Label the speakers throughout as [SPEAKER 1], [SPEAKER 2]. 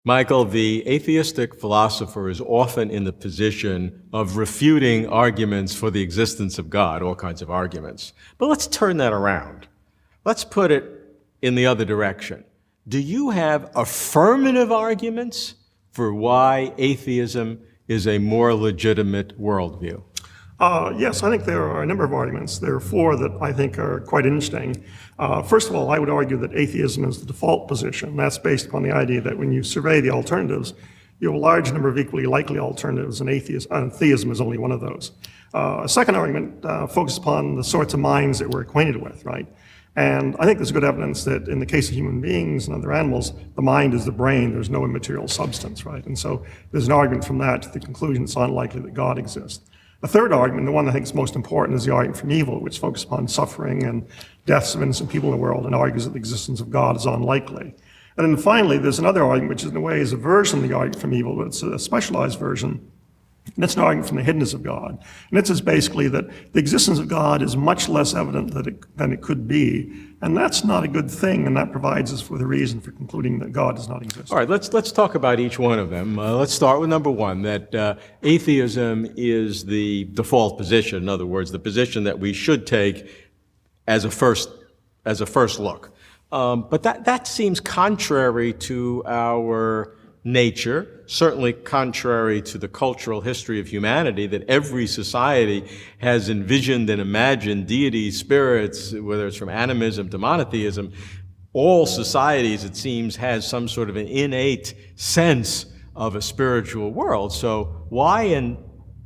[SPEAKER 1] Michael, the atheistic philosopher is often in the position of refuting arguments for the existence of God, all kinds of arguments. But let's turn that around. Let's put it in the other direction. Do you have affirmative arguments for why atheism is a more legitimate worldview?
[SPEAKER 2] Yes, I think there are a number of arguments. There are four that I think are quite interesting. First of all, I would argue that atheism is the default position. That's based upon the idea that when you survey the alternatives, you have a large number of equally likely alternatives, and theism is only one of those. A second argument focuses upon the sorts of minds that we're acquainted with, right? And I think there's good evidence that in the case of human beings and other animals, the mind is the brain, there's no immaterial substance, right? And so there's an argument from that to the conclusion it's unlikely that God exists. A third argument, the one I think is most important, is the argument from evil, which focuses upon suffering and deaths of innocent people in the world and argues that the existence of God is unlikely. And then finally, there's another argument, which in a way is a version of the argument from evil, but it's a specialized version. And it's an argument from the hiddenness of God. And it says basically that the existence of God is much less evident than it could be. And that's not a good thing, and that provides us with a reason for concluding that God does not exist.
[SPEAKER 1] All right, let's talk about each one of them. Let's start with number one, that atheism is the default position. In other words, the position that we should take as a first look. But that seems contrary to our nature, certainly contrary to the cultural history of humanity, that every society has envisioned and imagined deities, spirits, whether it's from animism to monotheism. All societies, it seems, has some sort of an innate sense of a spiritual world. So why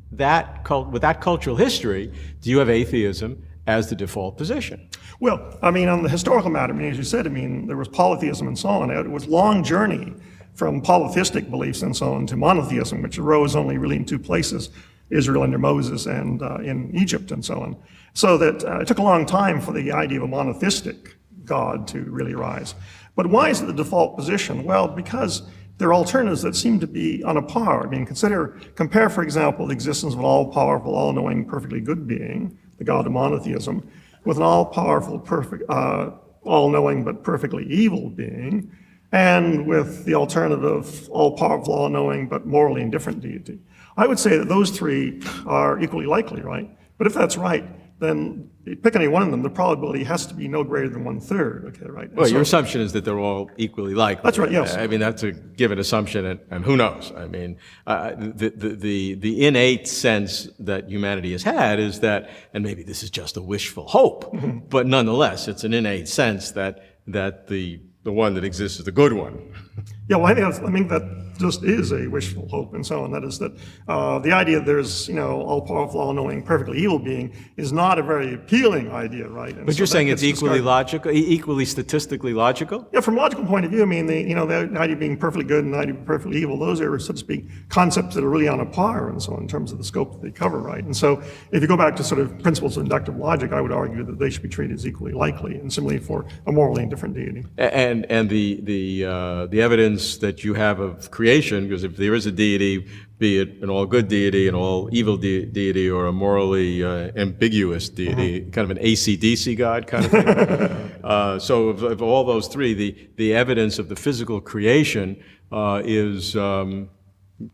[SPEAKER 1] with that cultural history do you have atheism as the default position?
[SPEAKER 2] Well, I mean, on the historical matter, I mean, as you said, I mean, there was polytheism and so on. It was a long journey from polytheistic beliefs and so on to monotheism, which arose only really in two places, Israel under Moses and in Egypt and so on. So that it took a long time for the idea of a monotheistic God to really arise. But why is it the default position? Well, because there are alternatives that seem to be on a par. I mean, compare, for example, the existence of an all-powerful, all-knowing, perfectly good being, the God of monotheism, with an all-powerful, perfect, all-knowing, but perfectly evil being, and with the alternative, all-powerful, all-knowing, but morally indifferent deity. I would say that those three are equally likely, right? But if that's right, then pick any one of them, the probability has to be no greater than 1/3, okay, right?
[SPEAKER 1] Well, your assumption is that they're all equally likely.
[SPEAKER 2] That's right, yes.
[SPEAKER 1] I mean, that's a given assumption, and who knows? I mean, the innate sense that humanity has had is that, and maybe this is just a wishful hope, but nonetheless, it's an innate sense that the one that exists is the good one.
[SPEAKER 2] Yeah, well, I think that just is a wishful hope and so on. That is that the idea that there's, all-powerful, all-knowing, perfectly evil being is not a very appealing idea, right? And
[SPEAKER 1] but
[SPEAKER 2] so
[SPEAKER 1] you're saying it's equally
[SPEAKER 2] discarded.
[SPEAKER 1] logical, equally statistically logical?
[SPEAKER 2] Yeah, from a logical point of view, I mean, the idea of being perfectly good and the idea of perfectly evil, those are, so to speak, concepts that are really on a par and so on in terms of the scope that they cover, right? And so if you go back to sort of principles of inductive logic, I would argue that they should be treated as equally likely, and similarly for a morally indifferent deity.
[SPEAKER 1] And the evidence that you have of creation, because if there is a deity, be it an all-good deity, an all-evil deity, or a morally ambiguous deity, kind of an AC/DC God kind of thing. So of all those three, the evidence of the physical creation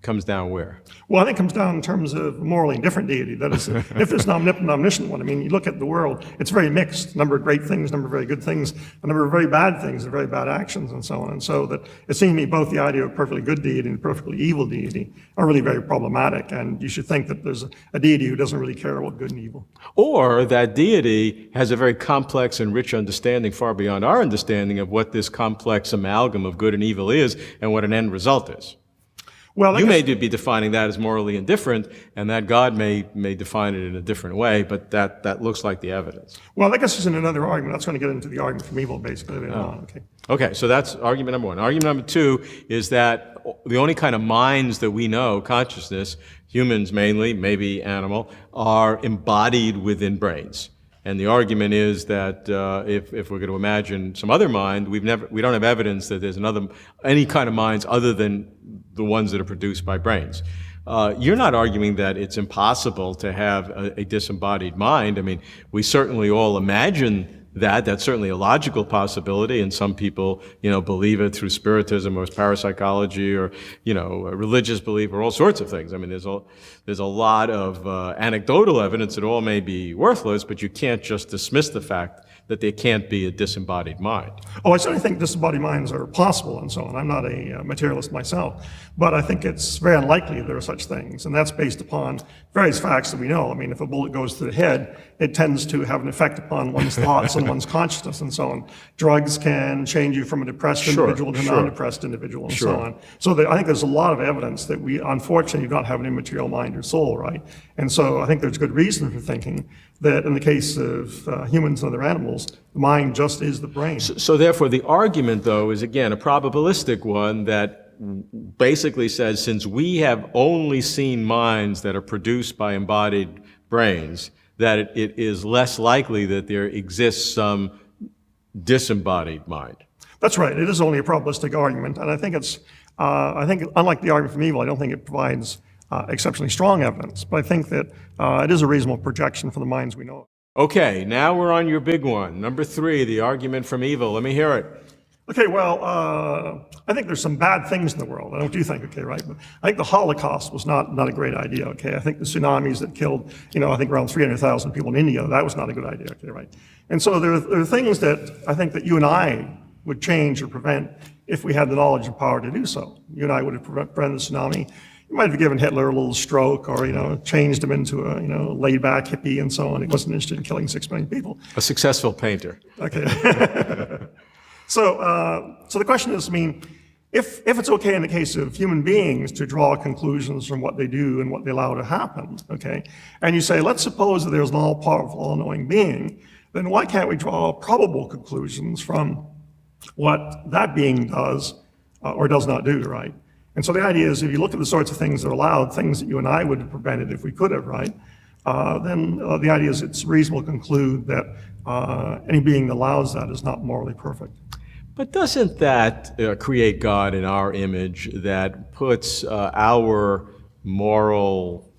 [SPEAKER 1] comes down where?
[SPEAKER 2] Well, I think it comes down in terms of morally indifferent deity. That is, if there's an omnipotent, omniscient one, I mean, you look at the world, it's very mixed. A number of great things, a number of very good things, a number of very bad things, and very bad actions, and so on. And so that it seems to me both the idea of perfectly good deity and perfectly evil deity are really very problematic. And you should think that there's a deity who doesn't really care about good and evil.
[SPEAKER 1] Or that deity has a very complex and rich understanding, far beyond our understanding of what this complex amalgam of good and evil is and what an end result is.
[SPEAKER 2] Well,
[SPEAKER 1] you may be defining that as morally indifferent, and that God may define it in a different way, but that looks like the evidence.
[SPEAKER 2] Well, I guess it's in another argument. That's going to get into the argument from evil, basically. Later on.
[SPEAKER 1] Okay, so that's argument number one. Argument number two is that the only kind of minds that we know, consciousness, humans mainly, maybe animal, are embodied within brains. And the argument is that if we're going to imagine some other mind, we don't have evidence that there's any kind of minds other than the ones that are produced by brains. You're not arguing that it's impossible to have a disembodied mind. I mean, we certainly all imagine that. That's certainly a logical possibility, and some people, believe it through spiritism or parapsychology or, a religious belief or all sorts of things. I mean, there's a lot of anecdotal evidence that all may be worthless, but you can't just dismiss the fact that there can't be a disembodied mind.
[SPEAKER 2] Oh, I certainly think disembodied minds are possible and so on. I'm not a materialist myself, but I think it's very unlikely there are such things, and that's based upon various facts that we know. I mean, if a bullet goes through the head, it tends to have an effect upon one's thoughts and one's consciousness and so on. Drugs can change you from a depressed individual to a non-depressed individual and so on. So I think there's a lot of evidence that we unfortunately do not have an immaterial mind or soul, right? And so I think there's good reason for thinking that in the case of humans and other animals, the mind just is the brain.
[SPEAKER 1] So therefore, the argument, though, is again a probabilistic one that basically says since we have only seen minds that are produced by embodied brains, that it is less likely that there exists some disembodied mind.
[SPEAKER 2] That's right. It is only a probabilistic argument, and I think unlike the argument from evil, I don't think it provides exceptionally strong evidence, but I think that it is a reasonable projection for the minds we know.
[SPEAKER 1] Okay, now we're on your big one. Number 3, the argument from evil. Let me hear it.
[SPEAKER 2] Okay, well, I think there's some bad things in the world. I don't do think, okay, right? But I think the Holocaust was not a great idea, okay? I think the tsunamis that killed, I think around 300,000 people in India, that was not a good idea, okay, right? And so there are things that I think that you and I would change or prevent if we had the knowledge and power to do so. You and I would have prevented the tsunami. You might have given Hitler a little stroke or, changed him into a, laid-back hippie and so on. He wasn't interested in killing 6 million people.
[SPEAKER 1] A successful painter.
[SPEAKER 2] Okay. So the question is, if it's okay in the case of human beings to draw conclusions from what they do and what they allow to happen, okay, and you say, let's suppose that there's an all-powerful, all-knowing being, then why can't we draw probable conclusions from what that being does or does not do, right? And so the idea is if you look at the sorts of things that are allowed, things that you and I would have prevented if we could have, right, then the idea is it's reasonable to conclude that any being that allows that is not morally perfect.
[SPEAKER 1] But doesn't that create God in our image that puts our moral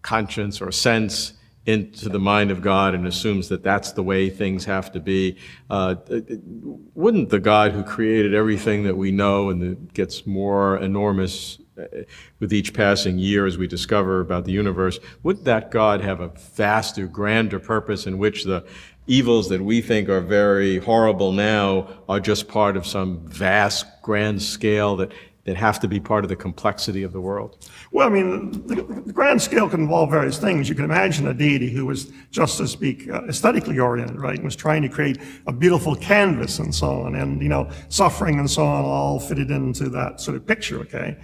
[SPEAKER 1] conscience or sense into the mind of God and assumes that that's the way things have to be? Wouldn't the God who created everything that we know and that gets more enormous with each passing year as we discover about the universe, wouldn't that God have a vaster, grander purpose in which the evils that we think are very horrible now are just part of some vast, grand scale that have to be part of the complexity of the world?
[SPEAKER 2] Well, the grand scale can involve various things. You can imagine a deity who was, just to speak, aesthetically oriented, right, and was trying to create a beautiful canvas and so on, and, suffering and so on all fitted into that sort of picture, okay?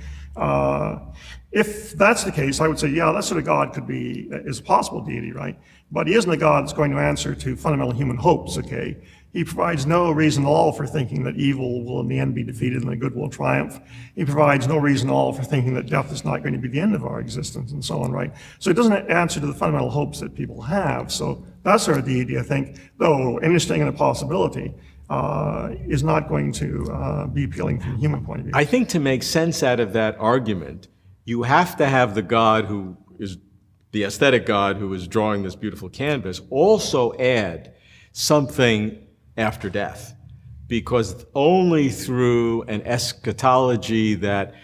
[SPEAKER 2] If that's the case, I would say, yeah, that sort of God is a possible deity, right? But he isn't a God that's going to answer to fundamental human hopes, okay? He provides no reason at all for thinking that evil will in the end be defeated and the good will triumph. He provides no reason at all for thinking that death is not going to be the end of our existence and so on, right? So it doesn't answer to the fundamental hopes that people have. So that sort of deity, I think, though interesting and a possibility, is not going to be appealing from a human point of view.
[SPEAKER 1] I think to make sense out of that argument, you have to have the God who is the aesthetic God who is drawing this beautiful canvas also add something after death, because only through an eschatology that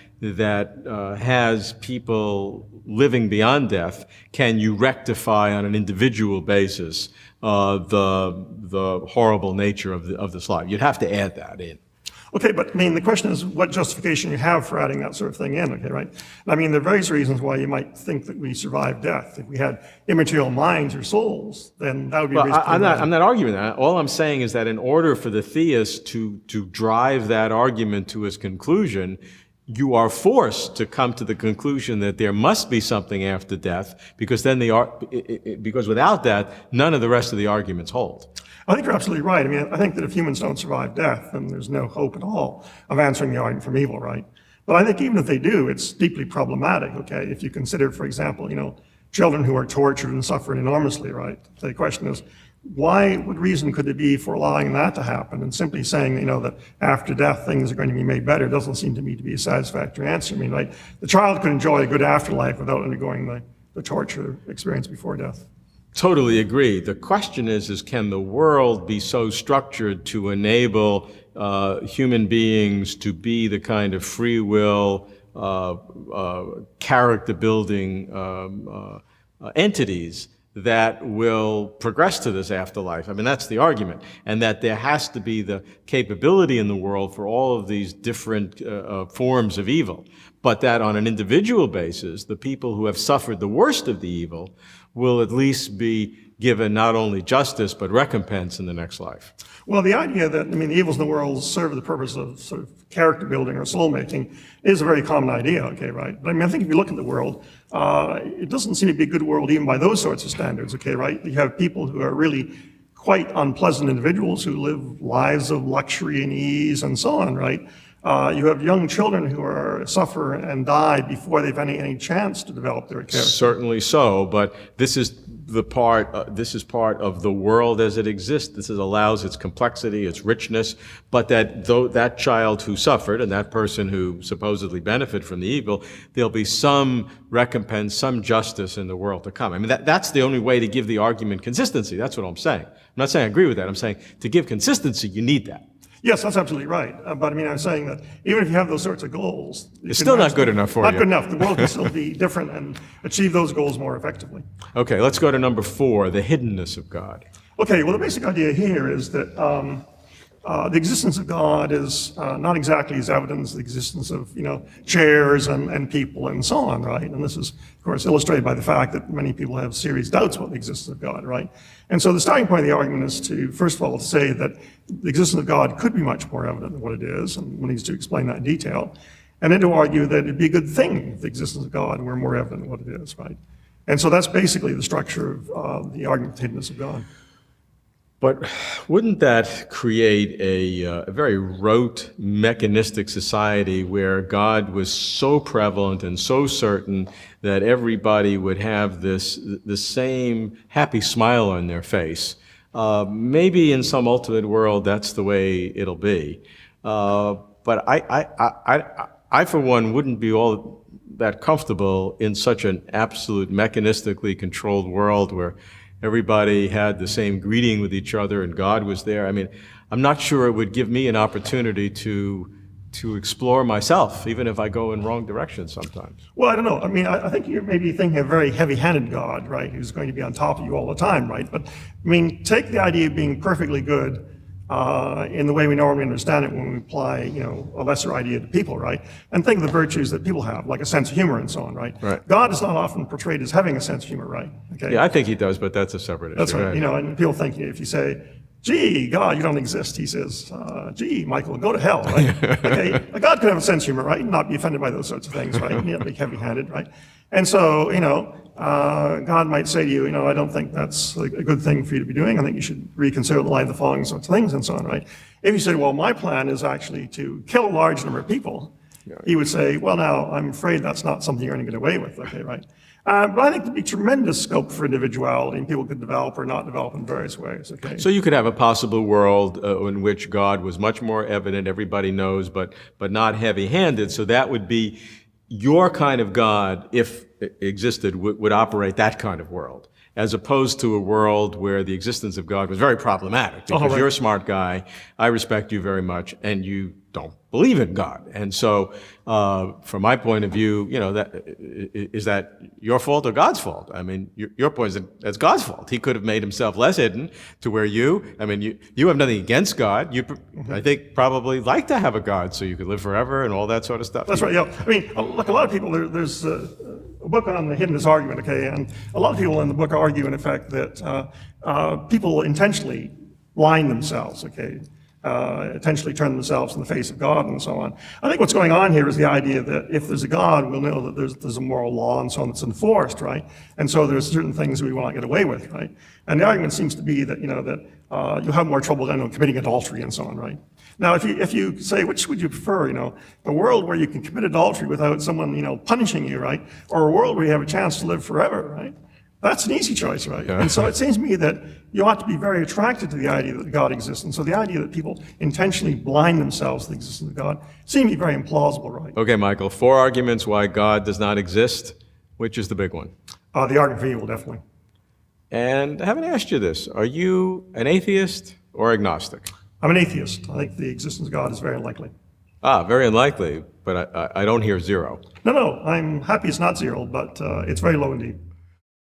[SPEAKER 1] has people living beyond death can you rectify on an individual basis the horrible nature of this life. You'd have to add that in.
[SPEAKER 2] Okay, but the question is what justification you have for adding that sort of thing in, okay, right? There are various reasons why you might think that we survive death. If we had immaterial minds or souls, then that would be a reason.
[SPEAKER 1] I'm not arguing that. All I'm saying is that in order for the theist to drive that argument to its conclusion, you are forced to come to the conclusion that there must be something after death, because then because without that, none of the rest of the arguments hold.
[SPEAKER 2] I think you're absolutely right. I think that if humans don't survive death, then there's no hope at all of answering the argument from evil, right? But I think even if they do, it's deeply problematic, okay? If you consider, for example, children who are tortured and suffering enormously, right? So the question is, what reason could there be for allowing that to happen? And simply saying, that after death things are going to be made better doesn't seem to me to be a satisfactory answer. Right? The child could enjoy a good afterlife without undergoing the torture experience before death.
[SPEAKER 1] Totally agree. The question is can the world be so structured to enable human beings to be the kind of free will, character-building entities that will progress to this afterlife? I mean, that's the argument. And that there has to be the capability in the world for all of these different forms of evil. But that on an individual basis, the people who have suffered the worst of the evil will at least be given not only justice, but recompense in the next life.
[SPEAKER 2] Well, the idea that, the evils in the world serve the purpose of sort of character building or soul making is a very common idea, okay, right? But I think if you look at the world, it doesn't seem to be a good world even by those sorts of standards, okay, right? You have people who are really quite unpleasant individuals who live lives of luxury and ease and so on, right? You have young children who suffer and die before they've any chance to develop their character.
[SPEAKER 1] Certainly so, but this is part of the world as it exists. This allows its complexity, its richness, but that child who suffered and that person who supposedly benefited from the evil, there'll be some recompense, some justice in the world to come. I mean, that's the only way to give the argument consistency. That's what I'm saying. I'm not saying I agree with that. I'm saying to give consistency, you need that.
[SPEAKER 2] Yes, that's absolutely right. But I'm saying that even if you have those sorts of goals,
[SPEAKER 1] it's still not good enough for you.
[SPEAKER 2] Not good enough. The world can still be different and achieve those goals more effectively.
[SPEAKER 1] Okay, let's go to number 4, the hiddenness of God.
[SPEAKER 2] Okay, well, the basic idea here is that the existence of God is not exactly as evidence of the existence of, chairs and people and so on, right? And this is, of course, illustrated by the fact that many people have serious doubts about the existence of God, right? And so the starting point of the argument is to, first of all, to say that the existence of God could be much more evident than what it is, and one needs to explain that in detail. And then to argue that it'd be a good thing if the existence of God were more evident than what it is, right? And so that's basically the structure of the argument of the hiddenness of God.
[SPEAKER 1] But wouldn't that create a very rote, mechanistic society where God was so prevalent and so certain that everybody would have the same happy smile on their face? Maybe in some ultimate world, that's the way it'll be. But I, for one, wouldn't be all that comfortable in such an absolute mechanistically controlled world where everybody had the same greeting with each other and God was there. I mean, I'm not sure it would give me an opportunity to explore myself, even if I go in wrong directions sometimes.
[SPEAKER 2] Well, I don't know. I think you're maybe thinking of a very heavy-handed God, right, who's going to be on top of you all the time, right? But, take the idea of being perfectly good in the way we normally understand it when we apply, a lesser idea to people, right? And think of the virtues that people have, like a sense of humor and so on, right?
[SPEAKER 1] Right.
[SPEAKER 2] God is not often portrayed as having a sense of humor, right? Okay.
[SPEAKER 1] Yeah, I think he does, but that's a separate issue.
[SPEAKER 2] That's right. And people think if you say, gee, God, you don't exist, he says, gee, Michael, go to hell, right? Okay. God could have a sense of humor, right? And not be offended by those sorts of things, right? Be heavy-handed, right? And so, God might say to you, I don't think that's a good thing for you to be doing. I think you should reconsider the life of the following sorts of things and so on, right? If you said, well, my plan is actually to kill a large number of people, he would say, well, now, I'm afraid that's not something you're going to get away with, okay, right? But I think there'd be tremendous scope for individuality, and people could develop or not develop in various ways, okay?
[SPEAKER 1] So you could have a possible world in which God was much more evident, everybody knows, but not heavy-handed, so that would be your kind of God, if it existed, would operate that kind of world, as opposed to a world where the existence of God was very problematic, because you're a smart guy, I respect you very much, and you don't believe in God. And so, from my point of view, is that your fault or God's fault? Your point is that that's God's fault. He could have made himself less hidden to where you have nothing against God. You, I think, probably like to have a God so you could live forever and all that sort of stuff.
[SPEAKER 2] That's right, yeah. Look, a lot of people, there's a book on the hiddenness argument, okay, and a lot of people in the book argue, in effect, that people intentionally blind themselves, okay, intentionally turn themselves in the face of God and so on. I think what's going on here is the idea that if there's a God, we'll know that there's a moral law and so on that's enforced, right? And so there's certain things we will not get away with, right? And the argument seems to be that, you'll have more trouble committing adultery and so on, right? Now, if you say, which would you prefer, the world where you can commit adultery without someone, punishing you, right? Or a world where you have a chance to live forever, right? That's an easy choice, right? Yeah. And so it seems to me that you ought to be very attracted to the idea that God exists. And so the idea that people intentionally blind themselves to the existence of God seems to be very implausible, right?
[SPEAKER 1] Okay, Michael, 4 arguments why God does not exist. Which is the big one?
[SPEAKER 2] The argument for evil, definitely.
[SPEAKER 1] And I haven't asked you this. Are you an atheist or agnostic?
[SPEAKER 2] I'm an atheist. I think the existence of God is very unlikely.
[SPEAKER 1] Ah, very unlikely, but I don't hear zero.
[SPEAKER 2] No, I'm happy it's not zero, but it's very low indeed.